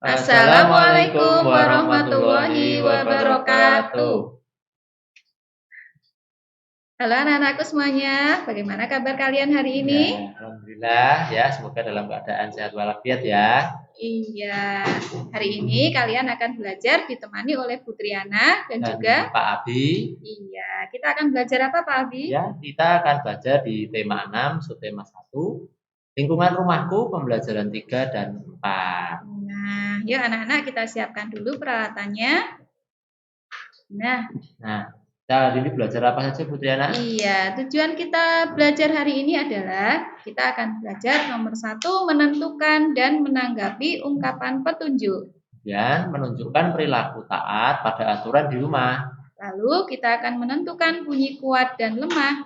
Assalamualaikum warahmatullahi wabarakatuh. Halo anak-anakku semuanya, bagaimana kabar kalian hari ini? Ya, alhamdulillah ya, semoga dalam keadaan sehat walafiat ya. Iya, hari ini kalian akan belajar ditemani oleh Putriana dan juga Pak Abi. Iya, kita akan belajar apa Pak Abi? Ya, kita akan belajar di tema 6, subtema 1, lingkungan rumahku, pembelajaran 3 dan 4. Nah, yuk anak-anak kita siapkan dulu peralatannya. Nah, kita hari ini belajar apa saja Putriana? Iya, tujuan kita belajar hari ini adalah kita akan belajar nomor 1, menentukan dan menanggapi ungkapan petunjuk. Dan menunjukkan perilaku taat pada aturan di rumah. Lalu kita akan menentukan bunyi kuat dan lemah.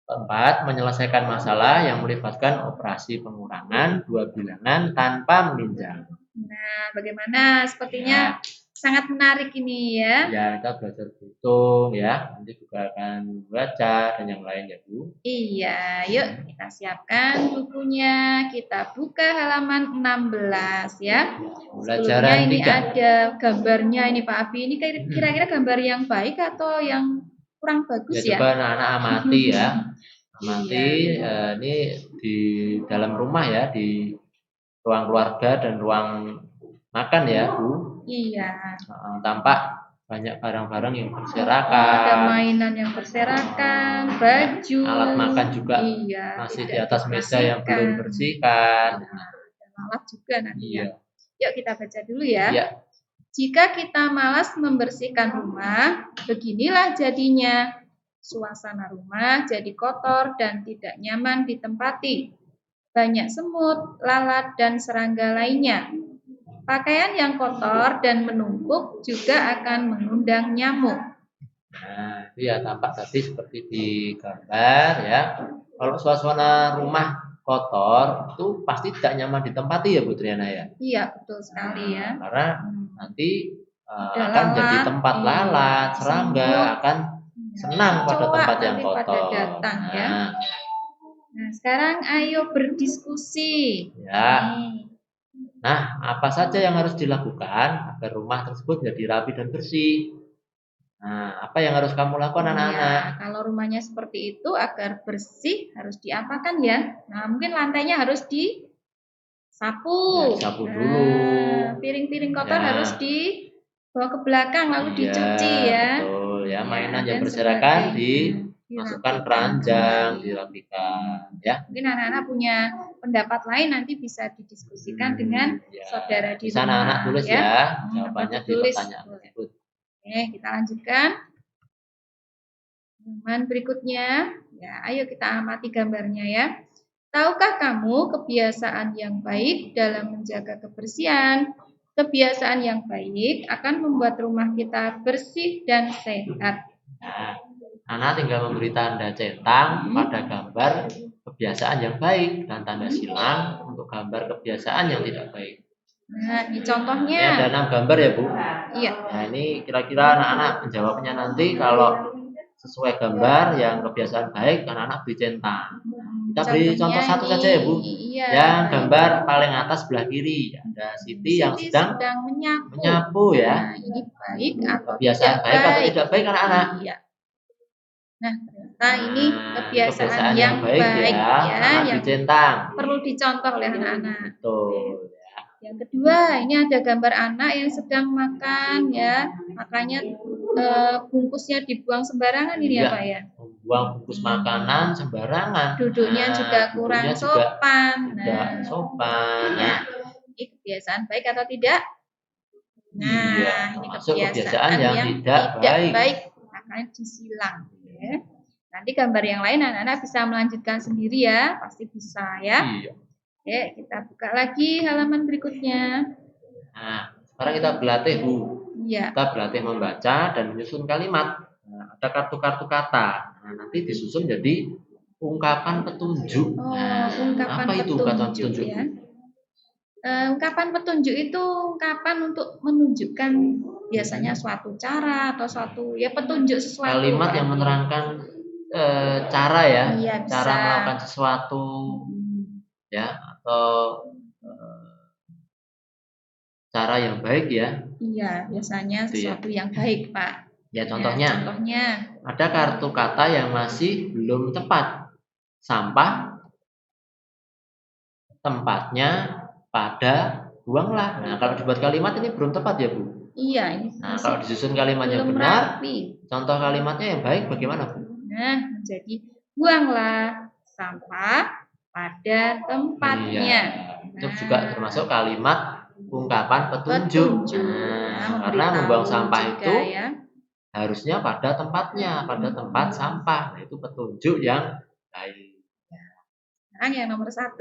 4, menyelesaikan masalah yang melibatkan operasi pengurangan 2 bilangan tanpa meninjau. Nah, bagaimana? Sepertinya sangat menarik ini ya. Ya, kita belajar berhitung ya. Nanti juga akan baca dan yang lain ya, Bu. Iya, yuk kita siapkan bukunya. Kita buka halaman 16 ya. Sebelumnya ini ada gambarnya ini Pak Abi. Ini kira-kira gambar yang baik atau yang kurang bagus ya? Coba anak-anak amati ya. Amati ini di dalam rumah ya, di ruang keluarga dan ruang makan ya, Bu. Iya. Tampak banyak barang-barang yang berserakan. Ada mainan yang berserakan, baju. Alat makan juga masih di atas meja yang belum bersihkan. Dan alat juga nantinya. Yuk kita baca dulu ya. Jika kita malas membersihkan rumah, beginilah jadinya. Suasana rumah jadi kotor dan tidak nyaman ditempati. Banyak semut, lalat, dan serangga lainnya. Pakaian yang kotor dan menumpuk juga akan mengundang nyamuk. Nah, itu ya tampak tadi seperti di gambar ya. Kalau suasana rumah kotor itu pasti tidak nyaman ditempati ya Bu Triana ya. Iya, betul sekali ya. Karena nanti akan jadi tempat lalat, serangga akan senang pada tempat yang kotor. Datang, ya. Nah, sekarang ayo berdiskusi. Ya. Nah, apa saja yang harus dilakukan agar rumah tersebut menjadi rapi dan bersih? Nah, apa yang harus kamu lakukan anak-anak? Ya, kalau rumahnya seperti itu agar bersih harus diapakan ya? Nah, mungkin lantainya harus disapu. Sapu dulu. Piring-piring kotor harus dibawa ke belakang lalu dicuci ya. Betul ya, mainan yang berserakan dimasukkan keranjang, dirapikan ya. Mungkin anak-anak punya pendapat lain nanti bisa didiskusikan dengan saudara di rumah. Anak-anak tulis ya, jawabannya di pertanyaan tersebut. Oke, kita lanjutkan. Halaman berikutnya, ya, ayo kita amati gambarnya ya. Tahukah kamu kebiasaan yang baik dalam menjaga kebersihan? Kebiasaan yang baik akan membuat rumah kita bersih dan sehat. Nah, anak tinggal memberi tanda centang pada gambar kebiasaan yang baik dan tanda silang untuk gambar kebiasaan yang tidak baik. Nah, ini contohnya. Ini ada 6 gambar ya Bu? Iya. Nah, ini kira-kira anak-anak menjawabnya nanti kalau sesuai gambar yang kebiasaan baik, anak-anak beri centang. Kita beri contoh satu saja ya Bu. Yang gambar paling atas sebelah kiri ada Siti yang sedang menyapu ya. Nah, ini baik atau kebiasaan baik atau tidak baik anak-anak? Iya. Nah, ternyata ini kebiasaan yang baik ya, yang dicentang. perlu dicontoh oleh anak-anak. Betul. Yang kedua, ini ada gambar anak yang sedang makan ya, makanya bungkusnya dibuang sembarangan ini ya Pak ya. Buang bungkus makanan sembarangan. Duduknya juga kurang sopan. Tidak sopan. Ya. Ini kebiasaan baik atau tidak? Nah, ini kebiasaan yang tidak baik, makanya disilang. Ya. Nanti gambar yang lain anak-anak bisa melanjutkan sendiri ya, pasti bisa ya. Oke, kita buka lagi halaman berikutnya. Nah, sekarang kita berlatih Bu. Iya. Kita berlatih membaca dan menyusun kalimat. Nah, ada kartu-kartu kata. Nah, nanti disusun jadi ungkapan petunjuk. Ungkapan apa itu ungkapan petunjuk? Ya. Ungkapan petunjuk itu ungkapan untuk menunjukkan biasanya suatu cara atau suatu ya petunjuk sesuatu. Kalimat yang menerangkan cara ya, cara melakukan sesuatu ya atau cara yang baik ya. Iya, biasanya sesuatu yang baik, Pak. Ya, contohnya ada kartu kata yang masih belum tepat. Sampah, tempatnya, pada, buanglah. Nah, kalau dibuat kalimat ini belum tepat ya, Bu? Iya, ini. Nah, kalau disusun kalimat yang benar, contoh kalimatnya yang baik bagaimana, Bu? Nah, jadi buanglah sampah pada tempatnya. Itu juga termasuk kalimat ungkapan petunjuk. Nah, karena membuang sampah itu harusnya pada tempatnya, pada tempat sampah. Nah, itu petunjuk yang baik. Sekarang yang nomor 1.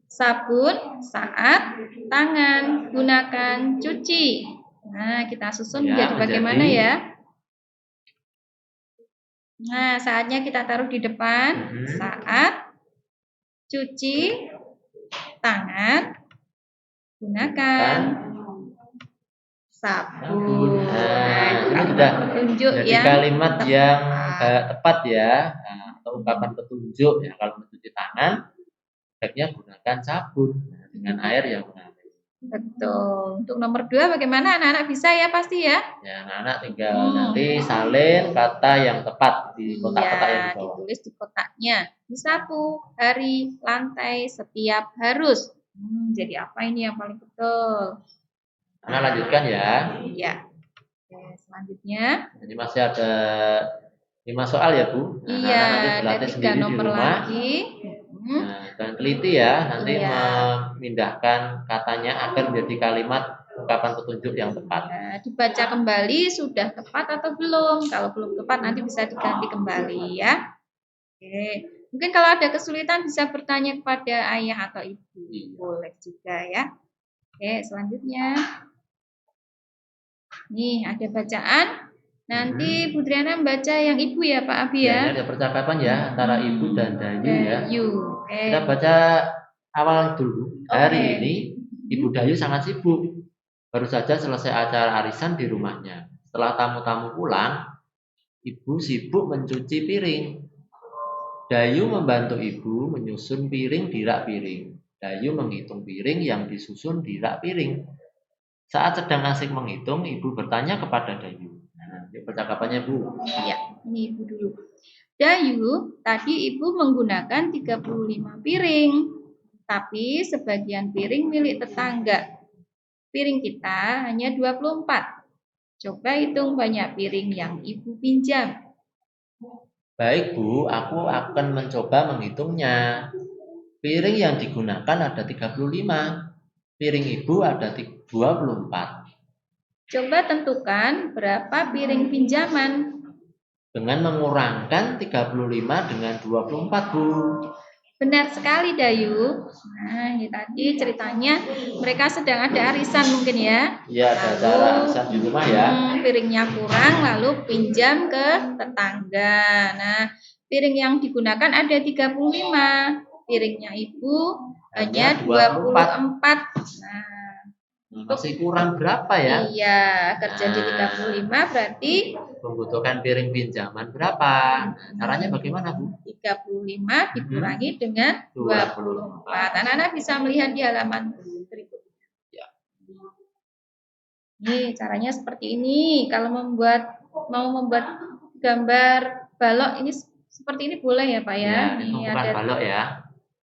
Sabun saat tangan gunakan cuci. Nah, kita susun menjadi bagaimana ya? Nah, saatnya kita taruh di depan. Saat cuci tangan gunakan sabun. Nah, ini sudah jadi kalimat yang tepat ya. Nah, atau ungkapan petunjuk ya. Kalau mencuci tangan, sebaiknya gunakan sabun dengan air yang mengalir. Betul. Untuk nomor 2 bagaimana? Anak-anak bisa ya pasti ya? Ya, anak-anak tinggal nanti salin kata yang tepat di kotak-kotak yang di bawah. Ditulis di kotaknya. Disapu, hari, lantai, setiap, harus. Jadi apa ini yang paling betul? Anak lanjutkan ya. Iya. Oke, selanjutnya. Jadi masih ada 5 soal ya, Bu. Iya, nanti berlatih sendiri di rumah. Lagi. Nah, dan teliti ya, nanti memindahkan katanya agar menjadi kalimat ungkapan petunjuk yang tepat. Nah, dibaca kembali sudah tepat atau belum? Kalau belum tepat nanti bisa diganti kembali ya. Oke, mungkin kalau ada kesulitan bisa bertanya kepada ayah atau ibu. Boleh juga ya. Oke, selanjutnya. Nih, ada bacaan. Nanti Bu Triana membaca yang ibu ya Pak Abi ya. Ada percakapan ya antara ibu dan Dayu ya. Okay. Kita baca awal dulu. Hari ini Ibu Dayu sangat sibuk. Baru saja selesai acara arisan di rumahnya. Setelah tamu-tamu pulang, Ibu sibuk mencuci piring. Dayu membantu Ibu menyusun piring di rak piring. Dayu menghitung piring yang disusun di rak piring. Saat sedang asik menghitung, Ibu bertanya kepada Dayu. Nah, ini percakapannya, Bu. Ya, ini Ibu dulu. Dayu, tadi Ibu menggunakan 35 piring. Tapi sebagian piring milik tetangga. Piring kita hanya 24. Coba hitung banyak piring yang Ibu pinjam. Baik, Bu, aku akan mencoba menghitungnya. Piring yang digunakan ada 35. Piring Ibu ada 24. Coba tentukan berapa piring pinjaman. Dengan mengurangkan 35 dengan 24, Bu. Benar sekali, Dayu. Nah, ini tadi ceritanya mereka sedang ada arisan mungkin ya. Iya, ada acara arisan di rumah ya. Piringnya kurang, lalu pinjam ke tetangga. Nah, piring yang digunakan ada 35. Piringnya Ibu hanya 24. Nah, masih kurang berapa ya? Iya, kerja di 35 berarti membutuhkan piring pinjaman berapa? Caranya bagaimana, Bu? 35 dikurangi dengan 24. Anak-anak bisa melihat di halaman berikutnya. Ya. Nih, caranya seperti ini. Kalau mau membuat gambar balok ini seperti ini boleh ya, Pak ya? Ini ada balok ya.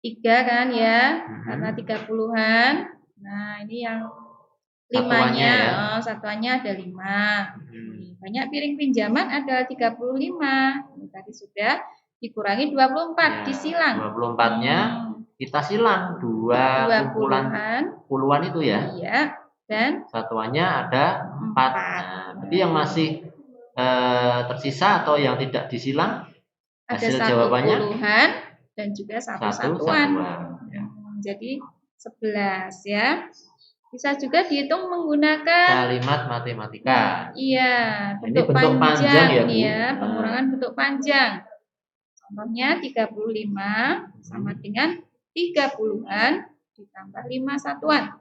3 kan ya? Karena 30-an. Nah, ini yang limanya, satuannya ada 5. Banyak piring pinjaman ada 35. Ini tadi sudah dikurangi 24, disilang. 24-nya kita silang 2 puluhan itu ya. Iya. Dan satuannya ada 4. Nah, berarti yang masih tersisa atau yang tidak disilang hasil jawabannya 1 puluhan dan juga 1 satuan. Jadi 11 ya. Bisa juga dihitung menggunakan kalimat matematika. Iya, bentuk panjang ya, Bu. Ya, pengurangan bentuk panjang. Contohnya 35 sama dengan 30-an ditambah 5 satuan.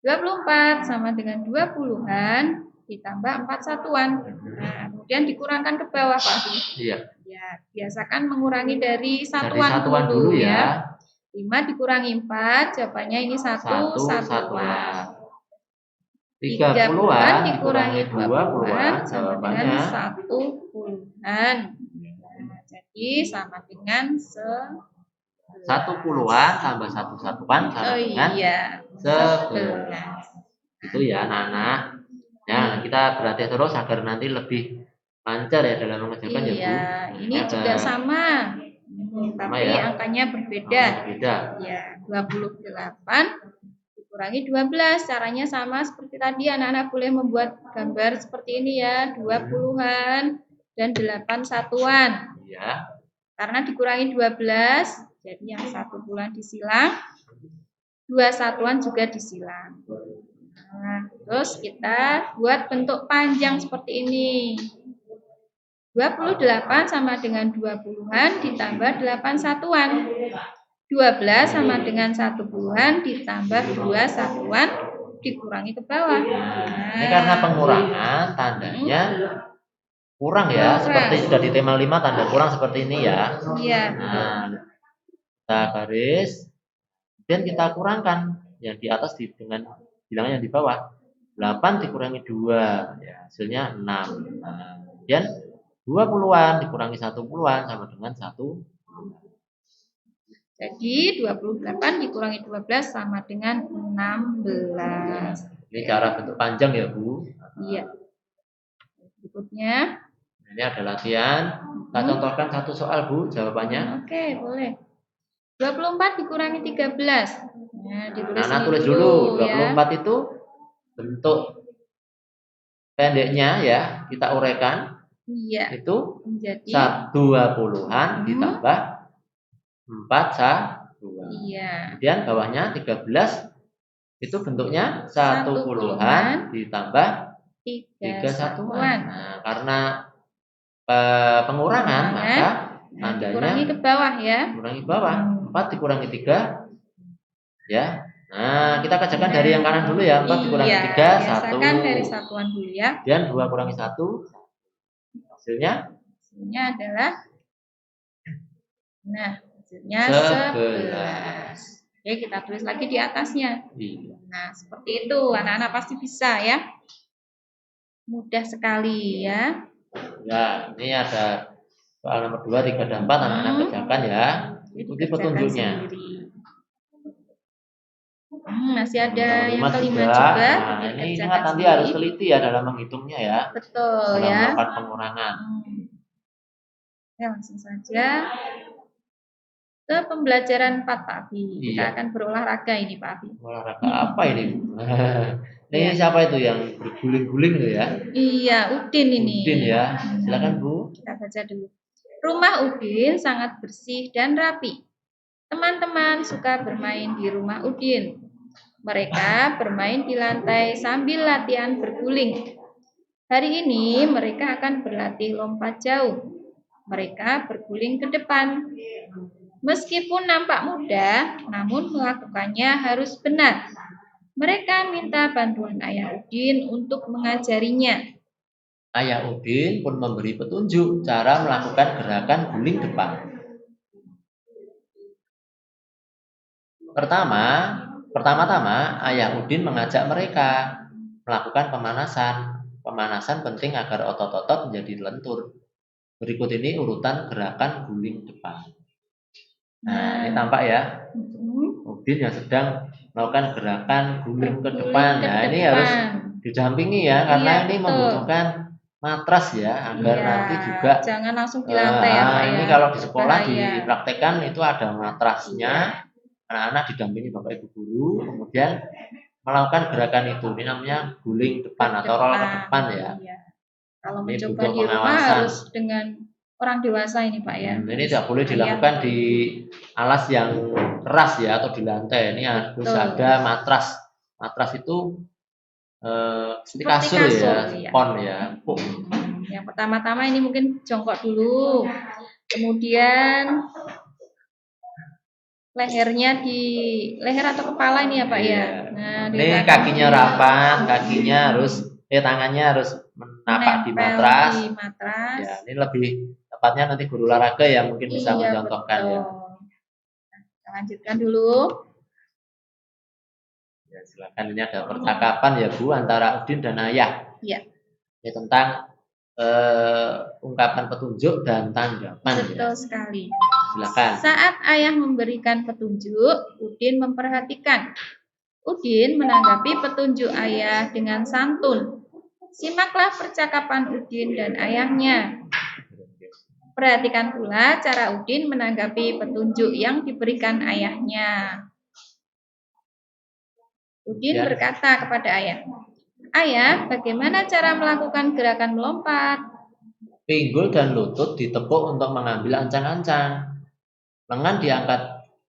24 sama dengan 20-an ditambah 4 satuan. Nah, kemudian dikurangkan ke bawah, Pak. Iya. Ya, biasakan mengurangi dari satuan dulu ya. 5 dikurangi 4, jawabannya ini 1 satuan. 30-an dikurangi 20-an, sama dengan 1 puluhan. Nah, jadi sama dengan 1 puluhan tambah 1 satuan sama dengan 11. Itu ya anak-anak. Ya, kita berlatih terus agar nanti lebih lancar ya dalam mengerjakan ya Bu. Iya, ini juga sama. Tapi ya, angkanya berbeda. Ya, 28 dikurangi 12. Caranya sama seperti tadi, anak-anak boleh membuat gambar seperti ini ya, 2 puluhan dan 8 satuan. Ya. Karena dikurangi 12, jadi yang 1 puluhan disilang, 2 satuan juga disilang. Nah, terus kita buat bentuk panjang seperti ini. 28 sama dengan 2 puluhan ditambah 8 satuan. 12 sama dengan 1 puluhan ditambah 2 satuan dikurangi ke bawah. Nah, ini karena pengurangan tandanya kurang ya, seperti sudah di tema 5 tanda kurang seperti ini ya. Iya. Nah, kita garis, kemudian kita kurangkan yang di atas dengan bilangan yang di bawah. 8 dikurangi 2, ya, hasilnya 6. Nah, kemudian 2 puluhan dikurangi 1 puluhan sama dengan 1. Jadi 28 dikurangi 12 sama dengan 16. Ini cara bentuk panjang ya Bu. Iya. Berikutnya. Ini ada latihan. Kita contohkan satu soal Bu, jawabannya. Oke, boleh. 24 dikurangi 13. Nah, tulis dulu. 24 ya. Itu bentuk pendeknya ya, kita uraikan. Iya. Itu menjadi 2 puluhan ditambah 4 satuan. Iya. Kemudian bawahnya 13 itu bentuknya 1 puluhan ditambah 3 satuan. Nah, karena pengurangan maka tandanya dikurangi ke bawah ya. Kurangi bawah. 4 dikurangi 3 ya. Nah, kita kerjakan dari yang kanan dulu ya. 4 dikurangi 3 1. Dari satuan dulu ya. Dan 2 kurangi 1 hasilnya adalah hasilnya 11. Oke, kita tulis lagi di atasnya. Iya. Nah, seperti itu. Anak-anak pasti bisa ya. Mudah sekali ya. Ya, ini ada soal nomor 2, 3, dan 4. Anak-anak kerjakan ya. Ikuti petunjuknya. Masih ada yang kelima juga. Nah, ini ingat nanti harus teliti ya dalam menghitungnya ya. Betul dalam ya. melakukan pengurangan. Ya, langsung saja ke pembelajaran 4 Pak Abi. Kita akan berolahraga ini Pak Abi. Olahraga apa ini? Ini siapa itu yang berguling-guling itu ya? Iya, Udin ini. Udin ya. Silakan Bu. Kita baca dulu. Rumah Udin sangat bersih dan rapi. Teman-teman suka bermain di rumah Udin. Mereka bermain di lantai sambil latihan berguling. Hari ini mereka akan berlatih lompat jauh. Mereka berguling ke depan. Meskipun nampak mudah, namun melakukannya harus benar. Mereka minta bantuan Ayah Udin untuk mengajarinya. Ayah Udin pun memberi petunjuk cara melakukan gerakan guling depan. Pertama-tama Ayah Udin mengajak mereka melakukan pemanasan penting agar otot-otot menjadi lentur. Berikut ini urutan gerakan guling depan. Nah, ini tampak ya, Udin yang sedang melakukan gerakan guling ke depan. Nah, ini harus didampingi ya, karena ini membutuhkan matras ya, agar nanti juga jangan langsung di lantai ya Pak ya. Ini kalau di sekolah dipraktekkan itu ada matrasnya. Anak-anak didampingi Bapak Ibu guru, kemudian melakukan gerakan itu. Ini namanya guling depan atau roll ke depan ya. Kalau mencoba di rumah harus dengan orang dewasa ini Pak ya. Ini tidak boleh dilakukan di alas yang keras ya, atau di lantai. Ini harus ada matras. Matras itu seperti kasur ya, spon ya. Yang pertama-tama ini mungkin jongkok dulu. Kemudian lehernya di leher atau kepala ini ya Pak ya. Nah, ini kakinya rapat, tangannya harus menapak di matras. Ya, ini lebih tepatnya nanti guru olahraga yang mungkin bisa mencontohkan ya. Kita lanjutkan dulu. Ya, silakan. Ini ada percakapan ya Bu antara Udin dan ayah. Iya. Ya, tentang ungkapan petunjuk dan tanggapan. Betul sekali. Silakan. Saat ayah memberikan petunjuk, Udin memperhatikan. Udin menanggapi petunjuk ayah dengan santun. Simaklah percakapan Udin dan ayahnya. Perhatikan pula cara Udin menanggapi petunjuk yang diberikan ayahnya. Udin berkata kepada ayah, "Ayah, bagaimana cara melakukan gerakan melompat?" Pinggul dan lutut ditepuk untuk mengambil ancang-ancang. Lengan diangkat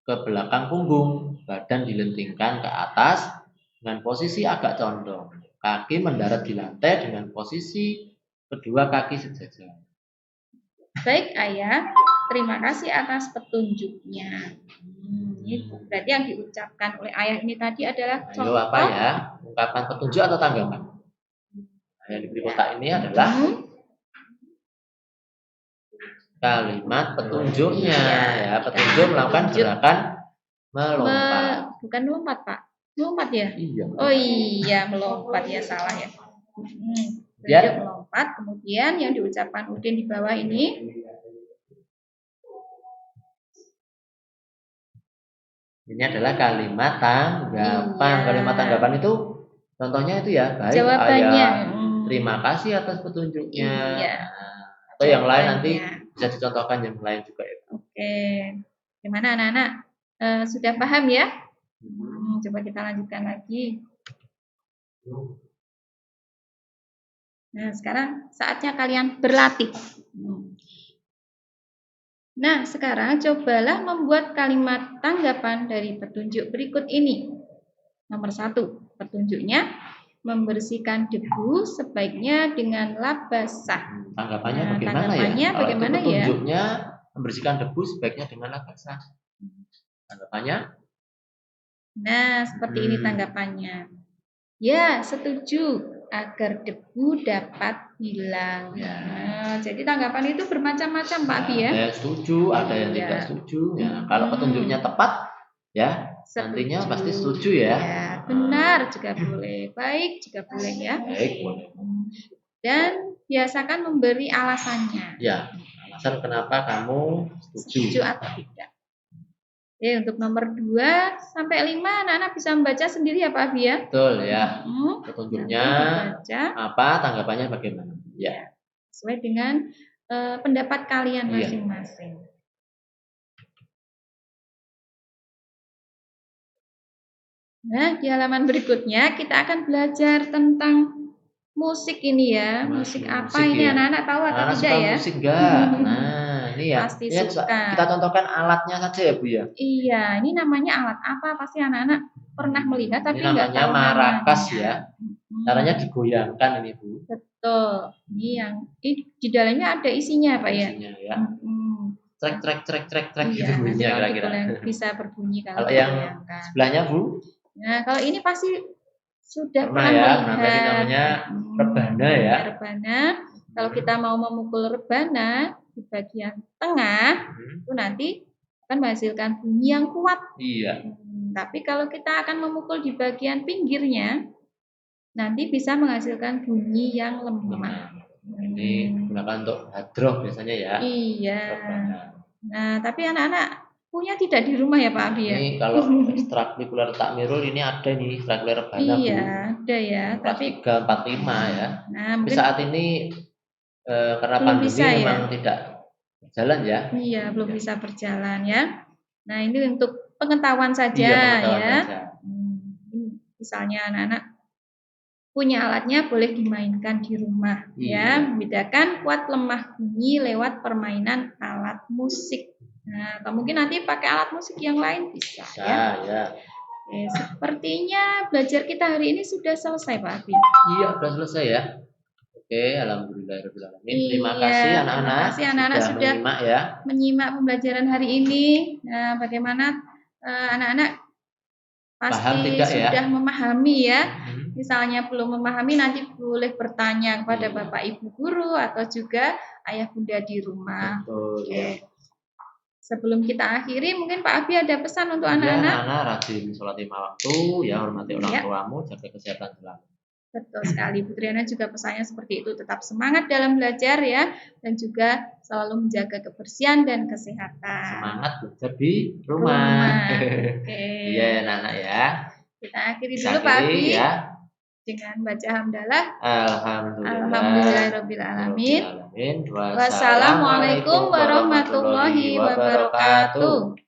ke belakang punggung, badan dilentingkan ke atas dengan posisi agak condong. Kaki mendarat di lantai dengan posisi kedua kaki sejajar. Baik ayah, terima kasih atas petunjuknya. Ini berarti yang diucapkan oleh ayah ini tadi adalah contoh. Ayo apa ya? Ungkapan petunjuk atau tanggapan? Yang diberi kotak ini adalah kalimat petunjuknya. Ya, petunjuk melakukan gerakan melompat. Bukan melompat, Pak. Melompat ya? Iya. Oh iya, melompat ya, salah ya. Petunjuk melompat, kemudian yang diucapkan Udin di bawah ini. Ini adalah kalimat tanggapan. Iya. Kalimat tanggapan itu contohnya itu ya, baik jawabannya. Terima kasih atas petunjuknya. Iya. Atau yang lain nanti bisa dicontohkan yang lain juga ya. Oke. Gimana anak-anak? Sudah paham ya? Coba kita lanjutkan lagi. Nah, sekarang saatnya kalian berlatih. Nah, sekarang cobalah membuat kalimat tanggapan dari petunjuk berikut ini. Nomor 1, petunjuknya membersihkan debu sebaiknya dengan lap basah. Tanggapannya bagaimana ya? Bagaimana petunjuknya membersihkan debu sebaiknya dengan lap basah. Tanggapannya? Nah, seperti ini tanggapannya. Ya, setuju agar debu dapat hilang. Ya. Nah, jadi tanggapan itu bermacam-macam, Pak Abi ya. Ada yang setuju, ada yang tidak setuju. Ya, kalau petunjuknya tepat, ya nantinya pasti setuju ya. Ya, benar juga boleh, baik juga boleh ya. Baik boleh. Dan biasakan memberi alasannya. Ya, alasan kenapa kamu setuju atau tidak. Oke, untuk nomor 2 sampai 5 anak-anak bisa membaca sendiri ya Pak Abi ya. Betul ya. Petunjuknya apa, tanggapannya bagaimana? Ya. Sesuai dengan pendapat kalian masing-masing. Nah, di halaman berikutnya kita akan belajar tentang musik ini ya. Musik apa ini anak-anak tahu atau tidak ya? Musik enggak? Nah, ini ya. Pasti suka. Kita contohkan alatnya saja ya Bu ya. Iya, ini namanya alat apa? Pasti anak-anak pernah melihat tapi enggak tahu namanya marakas ya. Caranya digoyangkan ini Bu. Betul. Ini yang di dalamnya ada isinya Pak ya. Isinya ya. Trek gitu bunyinya kira-kira. Bisa berbunyi kalau yang sebelahnya Bu. Nah, kalau ini pasti sudah pernah ya, melihat. Namanya rebana ya. Rebana. Kalau kita mau memukul rebana di bagian tengah, itu nanti akan menghasilkan bunyi yang kuat. Iya. Tapi kalau kita akan memukul di bagian pinggirnya, nanti bisa menghasilkan bunyi yang lemah. Ini gunakan untuk hadroh biasanya ya. Iya. Nah, tapi anak-anak punya tidak di rumah ya Pak Abi ya? Ini kalau ekstrakurikuler takmirul ini ada nih ekstrakurikuler rebana. Iya, ada ya. Tapi 345 ya. Nah, mungkin saat ini karena pandemi memang tidak berjalan ya. Iya, belum bisa berjalan ya. Nah, ini untuk pengetahuan saja ya. Saja. Misalnya anak-anak punya alatnya boleh dimainkan di rumah ya. Membedakan kuat lemah bunyi lewat permainan alat musik. Nah, atau mungkin nanti pakai alat musik yang lain bisa ya. Oke, sepertinya belajar kita hari ini sudah selesai Pak Abi. Iya, sudah selesai ya. Oke, alhamdulillahirobbilalamin. Terima kasih anak-anak. Terima kasih anak-anak sudah menyimak pembelajaran hari ini. Nah, bagaimana anak-anak pasti sudah memahami ya. Misalnya belum memahami nanti boleh bertanya kepada Bapak Ibu guru atau juga ayah bunda di rumah. Betul. Oke. Sebelum kita akhiri, mungkin Pak Abi ada pesan untuk Ya, anak-anak? anak-anak rajin sholat 5 waktu, ya hormati orang tuamu, jaga kesehatan selalu. Betul sekali, Bu Triana juga pesannya seperti itu, tetap semangat dalam belajar ya, dan juga selalu menjaga kebersihan dan kesehatan. Semangat belajar di rumah. Oke. Iya, anak-anak ya. Kita akhiri dulu Pak Abi ya. Dengan baca hamdalah. Alhamdulillahirobbilalamin. Wassalamualaikum warahmatullahi wabarakatuh.